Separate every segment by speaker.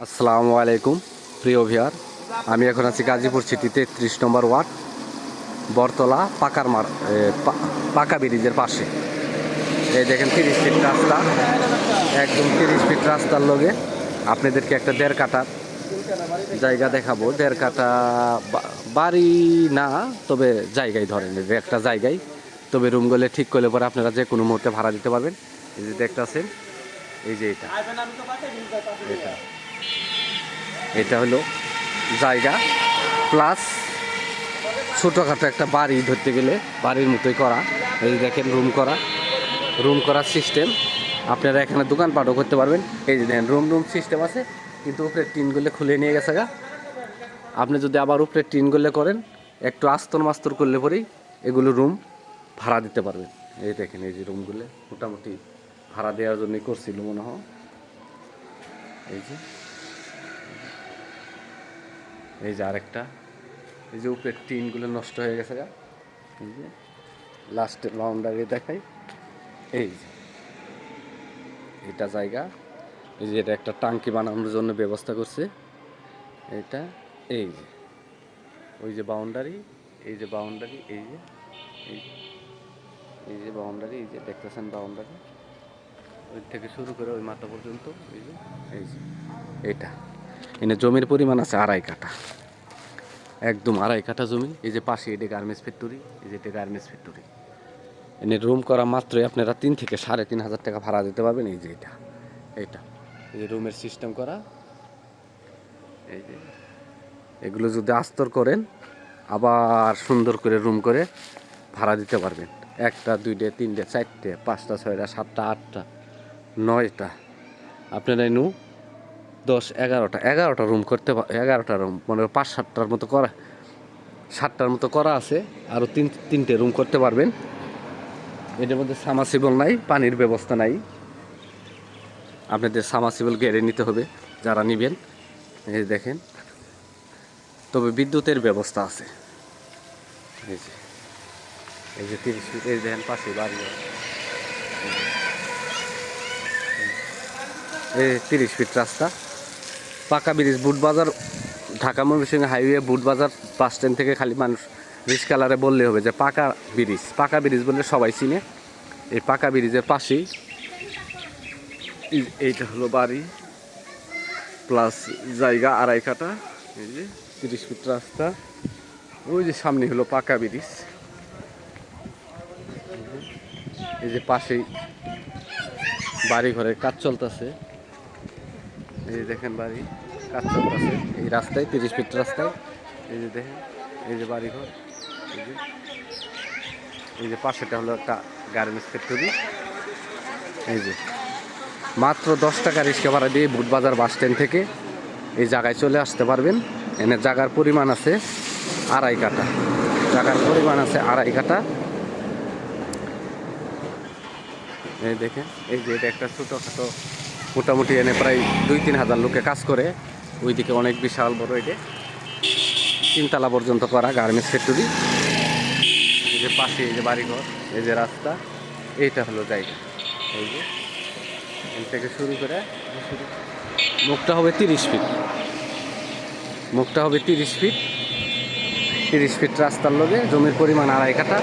Speaker 1: আসসালামু আলাইকুম প্রিয় ভিউয়ার, আমি এখন আছি গাজীপুর সিটি 33 নম্বর ওয়ার্ড, বরতলা পাকা ব্রিজের পাশে। এই দেখেন 30 ফিট রাস্তা, একদম 30 ফিট রাস্তার লগে আপনাদেরকে একটা 1.5 কাঠার জায়গা দেখাবো। 1.5 কাঠা বাড়ি না, তবে জায়গায় ধরেন একটা জায়গায়, তবে রুমগুলো ঠিক করলে পরে আপনারা যে কোনো মুহূর্তে ভাড়া দিতে পারবেন। এই যে দেখতেছেন, এই যে এটা হলো জায়গা প্লাস ছোটোখাটো একটা বাড়ি ধরতে গেলে বাড়ির মতোই করা। এই যে দেখেন রুম করার সিস্টেম। আপনারা এখানে দোকানপাটও করতে পারবেন। এই যে দেখেন রুম সিস্টেম আছে, কিন্তু উপরে টিনগুলো খুলে নিয়ে গেছে গা। আপনি যদি আবার উপরে টিনগুলো করেন, একটু আস্তর মাস্তর করলে পরেই এগুলো রুম ভাড়া দিতে পারবেন। এই দেখেন এই যে রুমগুলো মোটামুটি ভাড়া দেওয়ার জন্যই করছিল মনে হয়। এই যে আরেকটা, এই যে উপরের টিনগুলো নষ্ট হয়ে গেছে গা। এই যে লাস্টের বাউন্ডারি দেখাই, এই যে এটা জায়গা। এই যে এটা একটা টাঙ্কি বানানোর জন্য ব্যবস্থা করছে এটা। এই যে ওই যে বাউন্ডারি, এই যে বাউন্ডারি, এই যে এই যে বাউন্ডারি, এই যে দেখতেছেন বাউন্ডারি, ওই থেকে শুরু করে ওই মাথা পর্যন্ত। এই যে এইটা এনে জমির পরিমাণ আছে 2.5 কাঠা, একদম 2.5 কাঠা জমি। এই যে পাশে এটা গার্মেন্টস ফ্যাক্টরি, এই যে এটা গার্মেন্টস ফ্যাক্টরি। এনে রুম করা মাত্রই আপনারা 3 থেকে 3,500 টাকা ভাড়া দিতে পারবেন। এই যে এইটা এই যে রুমের সিস্টেম করা। এই যে এগুলো যদি আস্তর করেন, আবার সুন্দর করে রুম করে ভাড়া দিতে পারবেন। 1টা 2টা 3টা 4টে 5টা 6টা 7টা 8টা 9টা, আপনারা এনু 10 11টা রুম করতে 11টা রুম মানে 5-7টার মতো করা, 7টার মতো করা আছে। আরও 3টে রুম করতে পারবেন। এটার মধ্যে সামাসিবল নাই, পানির ব্যবস্থা নাই। আপনাদের সামাসিবল গেড়ে নিতে হবে যারা নেবেন। এই দেখেন, তবে বিদ্যুতের ব্যবস্থা আছে। এই যে 30 ফিট, এই দেখেন পাশে বাড়ি, এই 30 ফিট রাস্তা, পাকা bridge, Butbazar, Dhaka Mymensingh highway Butbazar bus stand থেকে খালি মানুষ রিক্সাওয়ালারে বললে হবে যে পাকা ব্রিজ বললে সবাই চিনে। এই পাকা ব্রিজের পাশেই এইটা হলো বাড়ি প্লাস জায়গা 2.5 কাঠা। এই যে 30 ফিট রাস্তা, ওই যে সামনে হলো পাকা ব্রিজ। এই যে পাশেই বাড়ি ঘরের কাজ চলতেছে। এই যে দেখেন বাড়ি কাজ চলতেছে এই রাস্তায়, 30 ফিট রাস্তায়। এই যে দেখেন, এই যে বাড়ি ঘর। এই যে পাশেটা হলো একটা গার্মেন্টস ফ্যাক্টরি। এই যে মাত্র 10 টাকা রিক্সা ভাড়া দিয়ে বুটবাজার বাস স্ট্যান্ড থেকে এই জায়গায় চলে আসতে পারবেন। এনে জায়গার পরিমাণ আছে 2.5 কাঠা, এই দেখেন, এই যে এটা একটা ছোটোখাটো, মোটামুটি এনে প্রায় 2-3 হাজার লোকে কাজ করে। ওইদিকে অনেক বিশাল বড়, এটা 3 তলা পর্যন্ত করা গার্মেন্টস ফ্যাক্টরি। এই যে পাশে এই যে বাড়িঘর, এই যে রাস্তা, এইটা হলো জায়গা। এই যে এখান থেকে শুরু করে মুখটা হবে 30 ফিট, 30 ফিট রাস্তার লগে জমির পরিমাণ 2.5 কাঠা।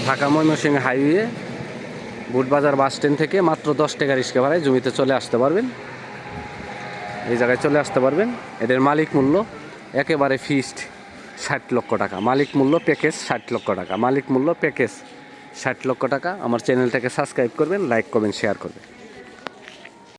Speaker 1: Dhaka Mymensingh highway Butbazar bus stand থেকে মাত্র 10 টাকা রিক্সা ভাড়ায় জমিতে চলে আসতে পারবেন। এই জায়গায় চলে আসতে পারবেন। এদের মালিক মূল্য একেবারে ফিক্সড 60 লক্ষ টাকা। মালিক মূল্য প্যাকেজ 60 লক্ষ টাকা। আমার চ্যানেলটাকে সাবস্ক্রাইব করবেন, লাইক করবেন, শেয়ার করবেন।